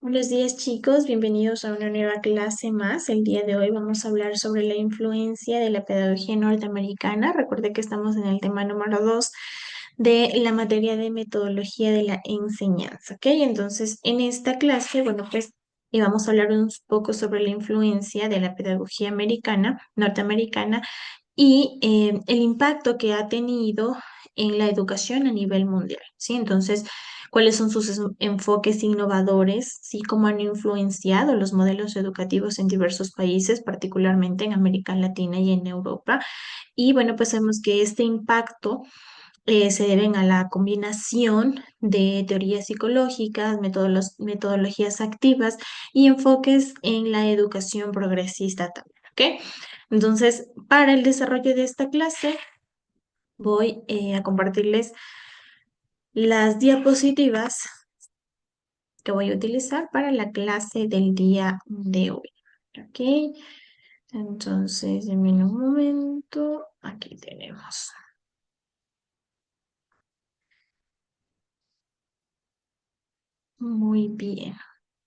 Buenos días chicos, bienvenidos a una nueva clase más. El día de hoy vamos a hablar sobre la influencia de la pedagogía norteamericana. Recuerde que estamos en el tema número 2 de la materia de metodología de la enseñanza, ¿ok? Entonces, en esta clase, vamos a hablar un poco sobre la influencia de la pedagogía norteamericana y el impacto que ha tenido en la educación a nivel mundial, ¿sí? Entonces, cuáles son sus enfoques innovadores, sí, cómo han influenciado los modelos educativos en diversos países, particularmente en América Latina y en Europa. Y bueno, pues sabemos que este impacto se deben a la combinación de teorías psicológicas, metodologías activas y enfoques en la educación progresista también, ¿ok? Entonces, para el desarrollo de esta clase, voy a compartirles las diapositivas que voy a utilizar para la clase del día de hoy. ¿Ok? Entonces, en un momento, aquí tenemos. Muy bien.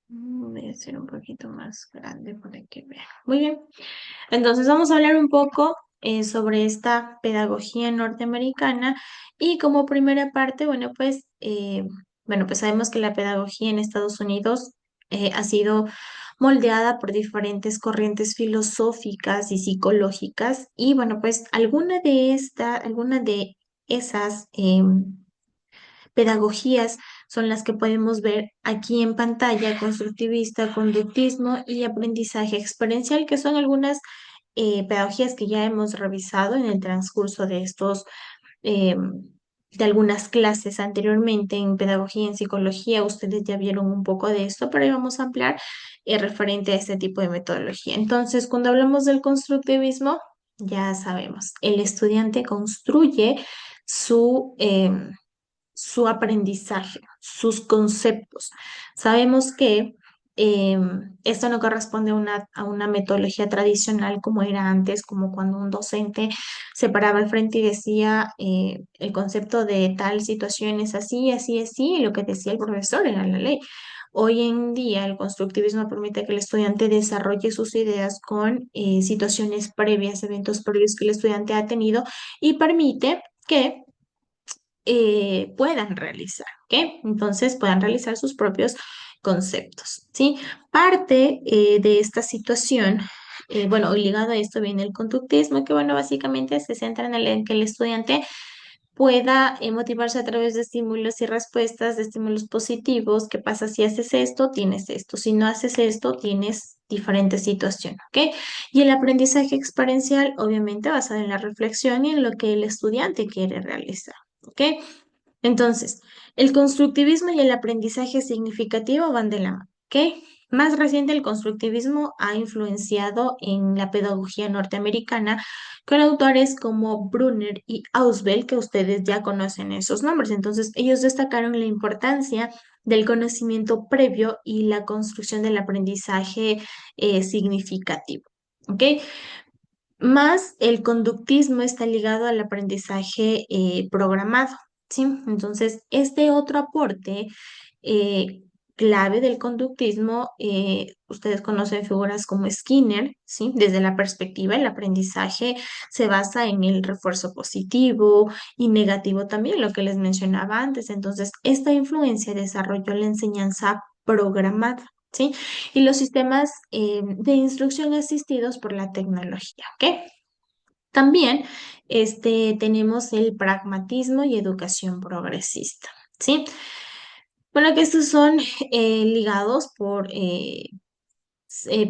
Voy a hacer un poquito más grande para que vean. Muy bien. Entonces vamos a hablar un poco sobre esta pedagogía norteamericana y como primera parte, pues sabemos que la pedagogía en Estados Unidos ha sido moldeada por diferentes corrientes filosóficas y psicológicas y bueno, pues alguna de esas pedagogías son las que podemos ver aquí en pantalla: constructivista, conductismo y aprendizaje experiencial, que son algunas pedagogías que ya hemos revisado en el transcurso eh, de algunas clases anteriormente en pedagogía y en psicología. Ustedes ya vieron un poco de esto, pero hoy vamos a ampliar referente a este tipo de metodología. Entonces, cuando hablamos del constructivismo, ya sabemos, el estudiante construye su... su aprendizaje, sus conceptos. Sabemos que esto no corresponde a una metodología tradicional como era antes, como cuando un docente se paraba al frente y decía el concepto de tal situación es así, así, así, y lo que decía el profesor era la ley. Hoy en día el constructivismo permite que el estudiante desarrolle sus ideas con situaciones previas, eventos previos que el estudiante ha tenido y permite que puedan realizar, ¿ok? Entonces puedan realizar sus propios conceptos, ¿sí? Parte de esta situación, bueno, ligado a esto viene el conductismo, que bueno, básicamente se centra en que el estudiante pueda motivarse a través de estímulos y respuestas, de estímulos positivos. ¿Qué pasa si haces esto? Tienes esto. Si no haces esto, tienes diferente situación, ¿ok? Y el aprendizaje experiencial, obviamente, basado en la reflexión y en lo que el estudiante quiere realizar, ¿ok? Entonces, el constructivismo y el aprendizaje significativo van de la mano, ¿ok? Más reciente, el constructivismo ha influenciado en la pedagogía norteamericana con autores como Brunner y Ausubel, que ustedes ya conocen esos nombres. Entonces, ellos destacaron la importancia del conocimiento previo y la construcción del aprendizaje significativo, ¿ok? Más el conductismo está ligado al aprendizaje programado, ¿sí? Entonces, este otro aporte eh, clave del conductismo, ustedes conocen figuras como Skinner, ¿sí? Desde la perspectiva, el aprendizaje se basa en el refuerzo positivo y negativo también, lo que les mencionaba antes. Entonces, esta influencia desarrolló la enseñanza programada, ¿sí? Y los sistemas de instrucción asistidos por la tecnología, ¿ok? También tenemos el pragmatismo y educación progresista, ¿sí? Bueno, que estos son ligados por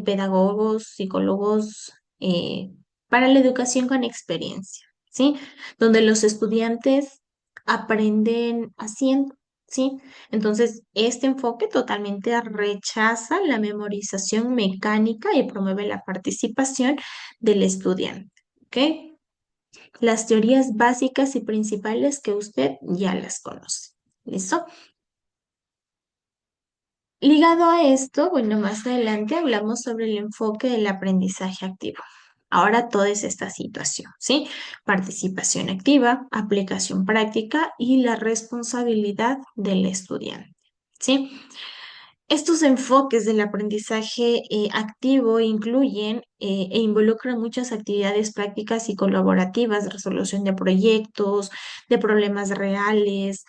pedagogos, psicólogos para la educación con experiencia, ¿sí? Donde los estudiantes aprenden haciendo, ¿sí? Entonces, este enfoque totalmente rechaza la memorización mecánica y promueve la participación del estudiante, ¿ok? Las teorías básicas y principales que usted ya las conoce. ¿Listo? Ligado a esto, bueno, más adelante hablamos sobre el enfoque del aprendizaje activo. Ahora toda es esta situación, ¿sí? Participación activa, aplicación práctica y la responsabilidad del estudiante, ¿sí? Estos enfoques del aprendizaje activo incluyen e involucran muchas actividades prácticas y colaborativas, resolución de proyectos, de problemas reales,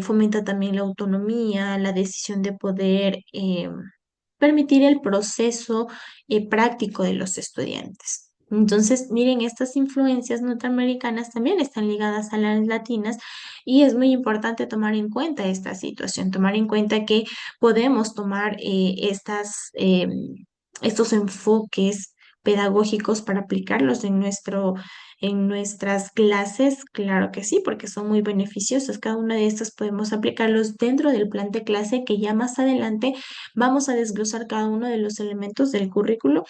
fomenta también la autonomía, la decisión de poder permitir el proceso práctico de los estudiantes. Entonces, miren, estas influencias norteamericanas también están ligadas a las latinas y es muy importante tomar en cuenta esta situación, tomar en cuenta que podemos tomar estos enfoques pedagógicos para aplicarlos en nuestras clases, claro que sí, porque son muy beneficiosos. Cada una de estas podemos aplicarlos dentro del plan de clase que ya más adelante vamos a desglosar cada uno de los elementos del currículo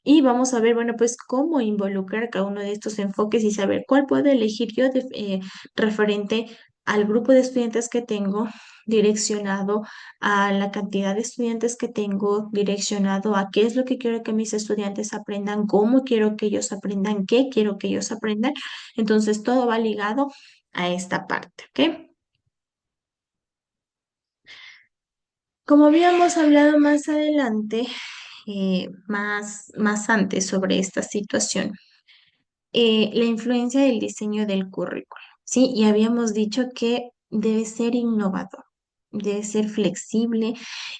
y vamos a ver, bueno, pues cómo involucrar cada uno de estos enfoques y saber cuál puedo elegir yo referente al grupo de estudiantes que tengo, direccionado a la cantidad de estudiantes que tengo, direccionado a qué es lo que quiero que mis estudiantes aprendan, cómo quiero que ellos aprendan, qué quiero que ellos aprendan. Entonces, todo va ligado a esta parte, ¿ok? Como habíamos hablado más adelante, más antes sobre esta situación, la influencia del diseño del currículo, ¿sí? Y habíamos dicho que debe ser innovador, debe ser flexible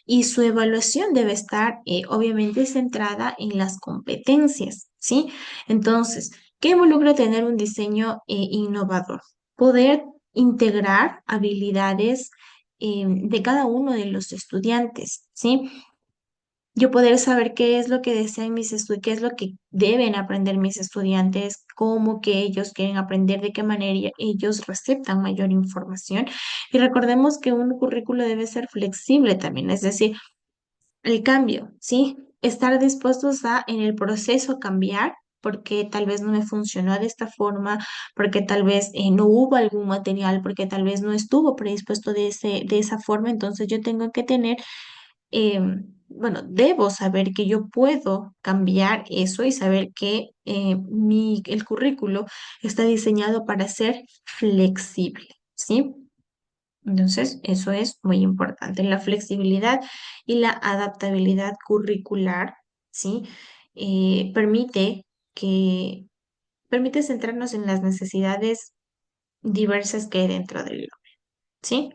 y su evaluación debe estar obviamente centrada en las competencias, ¿sí? Entonces, ¿qué involucra tener un diseño innovador? Poder integrar habilidades de cada uno de los estudiantes, ¿sí? Yo poder saber qué es lo que desean mis estudiantes, qué es lo que deben aprender mis estudiantes, cómo que ellos quieren aprender, de qué manera ellos receptan mayor información. Y recordemos que un currículo debe ser flexible también, es decir, el cambio, ¿sí? Estar dispuestos a en el proceso cambiar. Porque tal vez no me funcionó de esta forma, porque tal vez no hubo algún material, porque tal vez no estuvo predispuesto de esa forma. Entonces yo tengo que tener bueno, debo saber que yo puedo cambiar eso y saber que el currículo está diseñado para ser flexible, ¿sí? Entonces, eso es muy importante. La flexibilidad y la adaptabilidad curricular, ¿sí? Permite que, permite centrarnos en las necesidades diversas que hay dentro del ¿sí?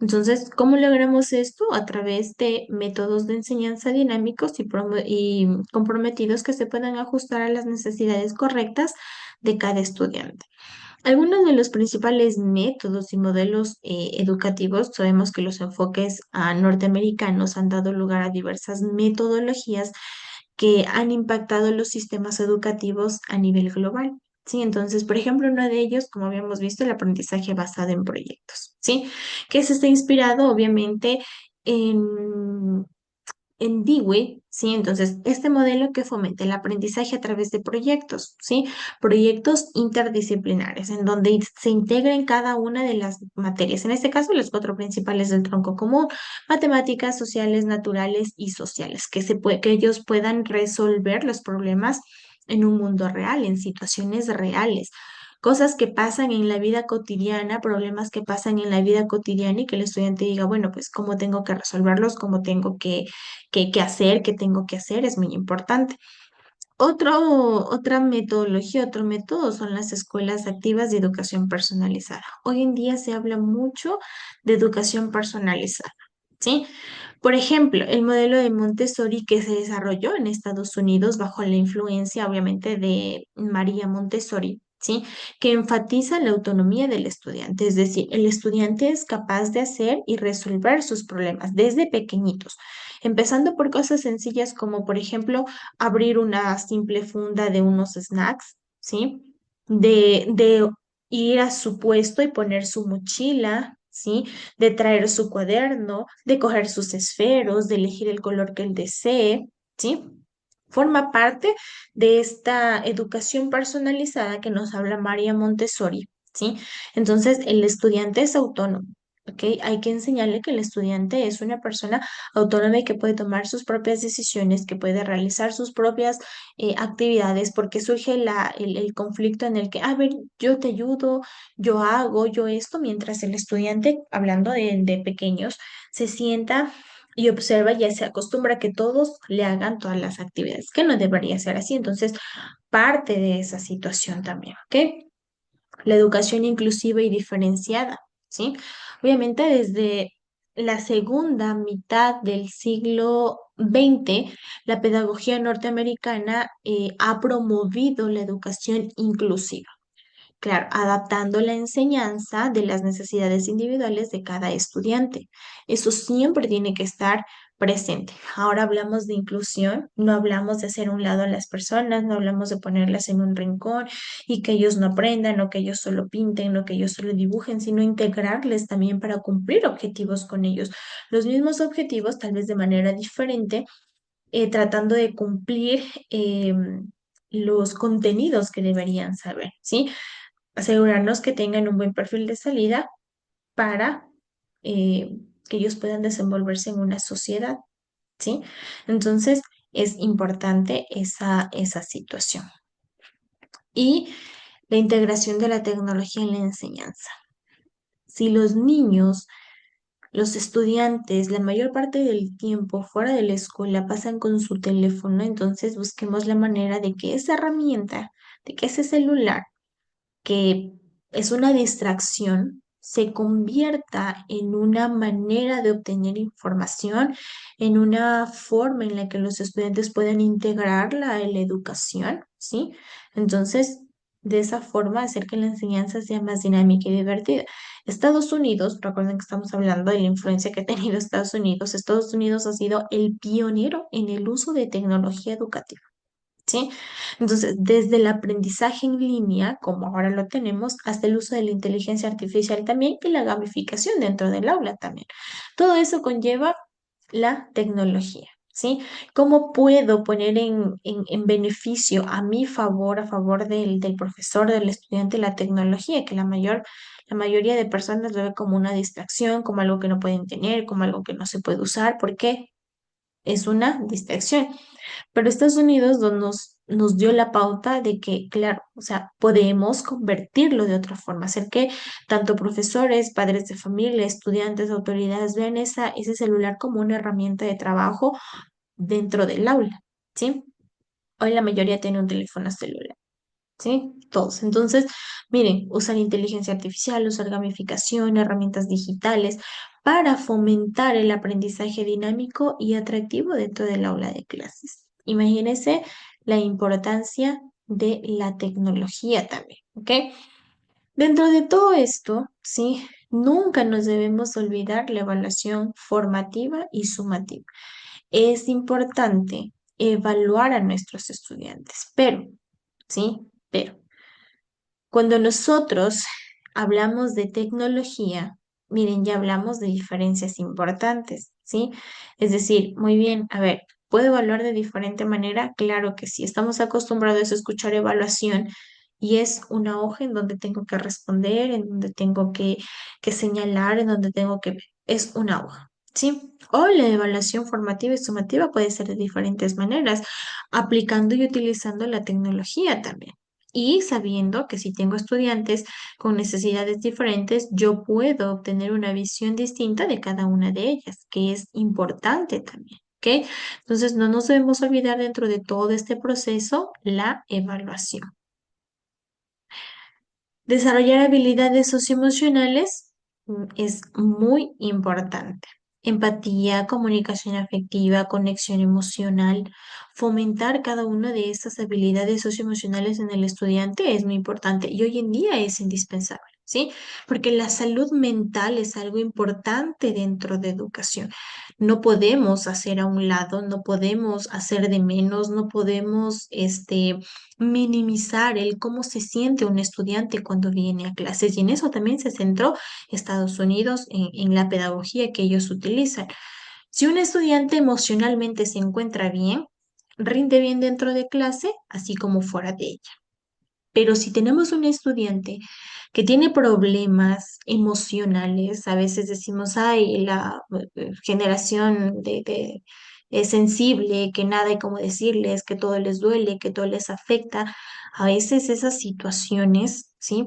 Entonces, ¿cómo logramos esto? A través de métodos de enseñanza dinámicos y comprometidos que se puedan ajustar a las necesidades correctas de cada estudiante. Algunos de los principales métodos y modelos educativos, sabemos que los enfoques norteamericanos han dado lugar a diversas metodologías que han impactado los sistemas educativos a nivel global. Sí, entonces, por ejemplo, uno de ellos, como habíamos visto, el aprendizaje basado en proyectos, ¿sí? Que se está inspirado, obviamente, en en Dewey, ¿sí? Entonces, este modelo que fomenta el aprendizaje a través de proyectos, ¿sí? Proyectos interdisciplinares, en donde se integren cada una de las materias, en este caso, las cuatro principales del tronco común, matemáticas, sociales, naturales y sociales, que ellos puedan resolver los problemas en un mundo real, en situaciones reales. Cosas que pasan en la vida cotidiana, problemas que pasan en la vida cotidiana y que el estudiante diga, bueno, pues cómo tengo que resolverlos, cómo tengo que hacer, qué tengo que hacer, es muy importante. Otra metodología, otro método son las escuelas activas de educación personalizada. Hoy en día se habla mucho de educación personalizada, ¿sí? Por ejemplo, el modelo de Montessori que se desarrolló en Estados Unidos bajo la influencia, obviamente, de María Montessori, ¿sí? Que enfatiza la autonomía del estudiante, es decir, el estudiante es capaz de hacer y resolver sus problemas desde pequeñitos, empezando por cosas sencillas como, por ejemplo, abrir una simple funda de unos snacks, ¿sí? De ir a su puesto y poner su mochila, ¿sí? De traer su cuaderno, de coger sus esferos, de elegir el color que él desee, ¿sí? Forma parte de esta educación personalizada que nos habla María Montessori, ¿sí? Entonces, el estudiante es autónomo, ¿ok? Hay que enseñarle que el estudiante es una persona autónoma y que puede tomar sus propias decisiones, que puede realizar sus propias actividades, porque surge el conflicto en el que, a ver, yo te ayudo, yo hago, yo esto, mientras el estudiante, hablando de pequeños, se sienta y observa, ya se acostumbra a que todos le hagan todas las actividades, que no debería ser así. Entonces, parte de esa situación también, ¿ok? La educación inclusiva y diferenciada, ¿sí? Obviamente desde la segunda mitad del siglo XX, la pedagogía norteamericana ha promovido la educación inclusiva. Claro, adaptando la enseñanza de las necesidades individuales de cada estudiante. Eso siempre tiene que estar presente. Ahora hablamos de inclusión, no hablamos de hacer a un lado a las personas, no hablamos de ponerlas en un rincón y que ellos no aprendan o que ellos solo pinten o que ellos solo dibujen, sino integrarles también para cumplir objetivos con ellos. Los mismos objetivos, tal vez de manera diferente, tratando de cumplir los contenidos que deberían saber, ¿sí? Asegurarnos que tengan un buen perfil de salida para eh, que ellos puedan desenvolverse en una sociedad, ¿sí? Entonces, es importante esa situación. Y la integración de la tecnología en la enseñanza. Si los niños, los estudiantes, la mayor parte del tiempo fuera de la escuela pasan con su teléfono, entonces busquemos la manera de que esa herramienta, de que ese celular que es una distracción, se convierta en una manera de obtener información, en una forma en la que los estudiantes pueden integrarla en la educación, ¿sí? Entonces, de esa forma, hacer que la enseñanza sea más dinámica y divertida. Estados Unidos, recuerden que estamos hablando de la influencia que ha tenido Estados Unidos. Estados Unidos ha sido el pionero en el uso de tecnología educativa. ¿Sí? Entonces, desde el aprendizaje en línea, como ahora lo tenemos, hasta el uso de la inteligencia artificial también y la gamificación dentro del aula también. Todo eso conlleva la tecnología, ¿sí? ¿Cómo puedo poner en beneficio a mi favor, a favor del profesor, del estudiante, la tecnología, que la mayoría de personas lo ve como una distracción, como algo que no pueden tener, como algo que no se puede usar, porque es una distracción? Pero Estados Unidos nos dio la pauta de que, claro, o sea, podemos convertirlo de otra forma, hacer que tanto profesores, padres de familia, estudiantes, autoridades vean ese celular como una herramienta de trabajo dentro del aula, ¿sí? Hoy la mayoría tiene un teléfono celular. ¿Sí? Todos. Entonces, miren, usar inteligencia artificial, usar gamificación, herramientas digitales para fomentar el aprendizaje dinámico y atractivo dentro del aula de clases. Imagínense la importancia de la tecnología también, ¿ok? Dentro de todo esto, ¿sí? Nunca nos debemos olvidar la evaluación formativa y sumativa. Es importante evaluar a nuestros estudiantes, ¿sí? Pero cuando nosotros hablamos de tecnología, miren, ya hablamos de diferencias importantes, ¿sí? Es decir, muy bien, a ver, ¿puedo evaluar de diferente manera? Claro que sí. Estamos acostumbrados a escuchar evaluación y es una hoja en donde tengo que responder, en donde tengo que señalar, en donde tengo que... Es una hoja, ¿sí? O la evaluación formativa y sumativa puede ser de diferentes maneras, aplicando y utilizando la tecnología también. Y sabiendo que si tengo estudiantes con necesidades diferentes, yo puedo obtener una visión distinta de cada una de ellas, que es importante también. ¿Ok? Entonces, no nos debemos olvidar dentro de todo este proceso la evaluación. Desarrollar habilidades socioemocionales es muy importante. Empatía, comunicación afectiva, conexión emocional, fomentar cada una de estas habilidades socioemocionales en el estudiante es muy importante y hoy en día es indispensable, ¿sí? Porque la salud mental es algo importante dentro de educación. No podemos hacer a un lado, no podemos hacer de menos, no podemos, minimizar el cómo se siente un estudiante cuando viene a clases. Y en eso también se centró Estados Unidos en la pedagogía que ellos utilizan. Si un estudiante emocionalmente se encuentra bien, rinde bien dentro de clase, así como fuera de ella. Pero si tenemos un estudiante que tiene problemas emocionales, a veces decimos, ay, la generación es sensible, que nada hay como decirles, que todo les duele, que todo les afecta. A veces esas situaciones, ¿sí?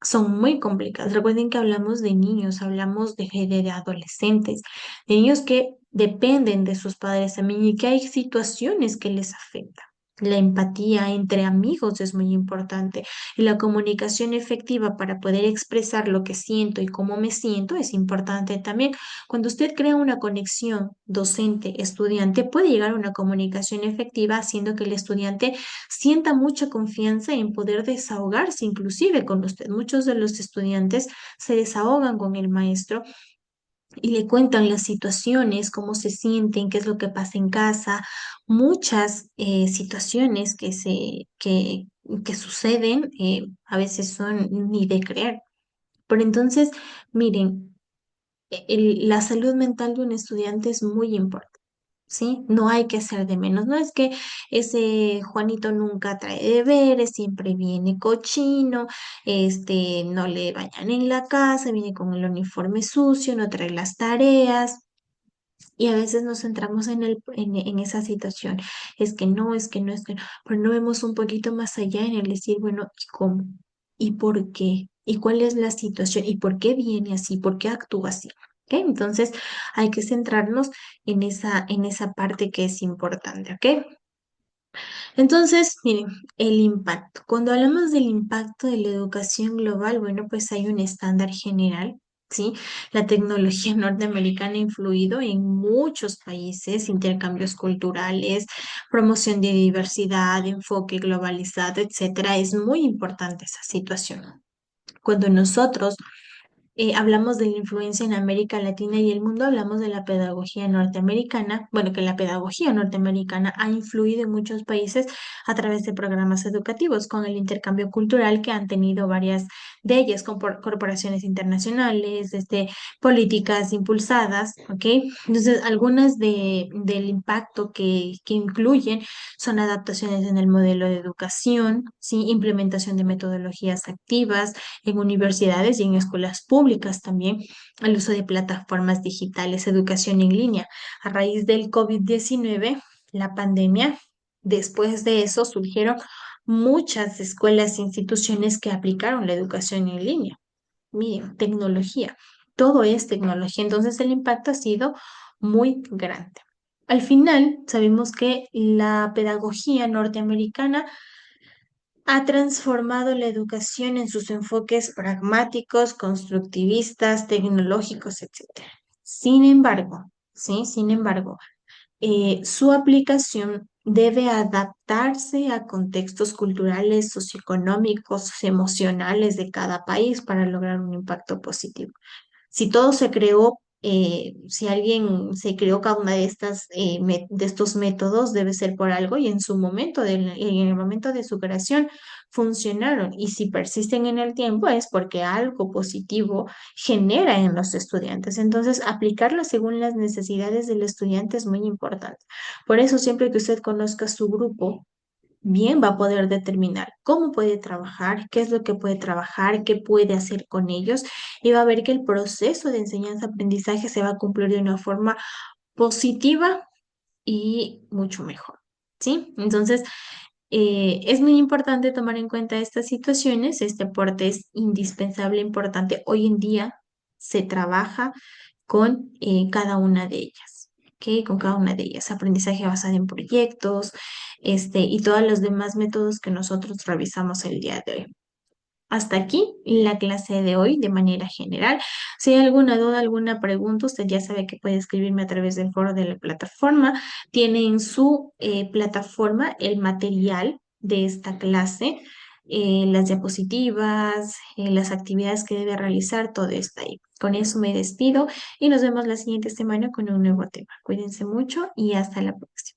Son muy complicadas. Recuerden que hablamos de niños, hablamos de adolescentes, de niños que dependen de sus padres también y que hay situaciones que les afectan. La empatía entre amigos es muy importante y la comunicación efectiva para poder expresar lo que siento y cómo me siento es importante también. Cuando usted crea una conexión docente-estudiante, puede llegar a una comunicación efectiva haciendo que el estudiante sienta mucha confianza en poder desahogarse inclusive con usted. Muchos de los estudiantes se desahogan con el maestro y le cuentan las situaciones, cómo se sienten, qué es lo que pasa en casa, muchas situaciones que suceden, a veces son ni de creer. Pero entonces, miren, la salud mental de un estudiante es muy importante. ¿Sí? No hay que hacer de menos. No es que ese Juanito nunca trae deberes, siempre viene cochino, no le bañan en la casa, viene con el uniforme sucio, no trae las tareas. Y a veces nos centramos en esa situación. Es que no, es que no, es que no. Pero no vemos un poquito más allá en el decir, bueno, ¿y cómo? ¿Y por qué? ¿Y cuál es la situación? ¿Y por qué viene así? ¿Por qué actúa así? ¿Ok? Entonces hay que centrarnos en esa parte que es importante, ¿ok? Entonces, miren, el impacto. Cuando hablamos del impacto de la educación global, bueno, pues hay un estándar general, ¿sí? La tecnología norteamericana ha influido en muchos países, intercambios culturales, promoción de diversidad, enfoque globalizado, etcétera. Es muy importante esa situación. Cuando nosotros hablamos de la influencia en América Latina y el mundo, hablamos de la pedagogía norteamericana, bueno, que la pedagogía norteamericana ha influido en muchos países a través de programas educativos, con el intercambio cultural que han tenido varias de ellas, con corporaciones internacionales, políticas impulsadas, ¿ok? Entonces, algunas del impacto que incluyen son adaptaciones en el modelo de educación, ¿sí? Implementación de metodologías activas, en universidades y en escuelas públicas también, el uso de plataformas digitales, educación en línea. A raíz del COVID-19, la pandemia, después de eso surgieron muchas escuelas e instituciones que aplicaron la educación en línea. Miren, tecnología, todo es tecnología, entonces el impacto ha sido muy grande. Al final, sabemos que la pedagogía norteamericana ha transformado la educación en sus enfoques pragmáticos, constructivistas, tecnológicos, etcétera. Sin embargo, ¿sí? Sin embargo, su aplicación debe adaptarse a contextos culturales, socioeconómicos, emocionales de cada país para lograr un impacto positivo. Si todo se creó, si alguien se creó cada una de de estos métodos, debe ser por algo y en su momento, en el momento de su creación, funcionaron. Y si persisten en el tiempo es porque algo positivo genera en los estudiantes. Entonces, aplicarlo según las necesidades del estudiante es muy importante. Por eso, siempre que usted conozca su grupo, bien va a poder determinar cómo puede trabajar, qué es lo que puede trabajar, qué puede hacer con ellos y va a ver que el proceso de enseñanza-aprendizaje se va a cumplir de una forma positiva y mucho mejor, ¿sí? Entonces, es muy importante tomar en cuenta estas situaciones. Este aporte es indispensable, importante. Hoy en día se trabaja con cada una de ellas, ¿ok? Con cada una de ellas. Aprendizaje basado en proyectos, y todos los demás métodos que nosotros revisamos el día de hoy. Hasta aquí la clase de hoy de manera general. Si hay alguna duda, alguna pregunta, usted ya sabe que puede escribirme a través del foro de la plataforma. Tiene en su plataforma el material de esta clase, las diapositivas, las actividades que debe realizar, todo está ahí. Con eso me despido y nos vemos la siguiente semana con un nuevo tema. Cuídense mucho y hasta la próxima.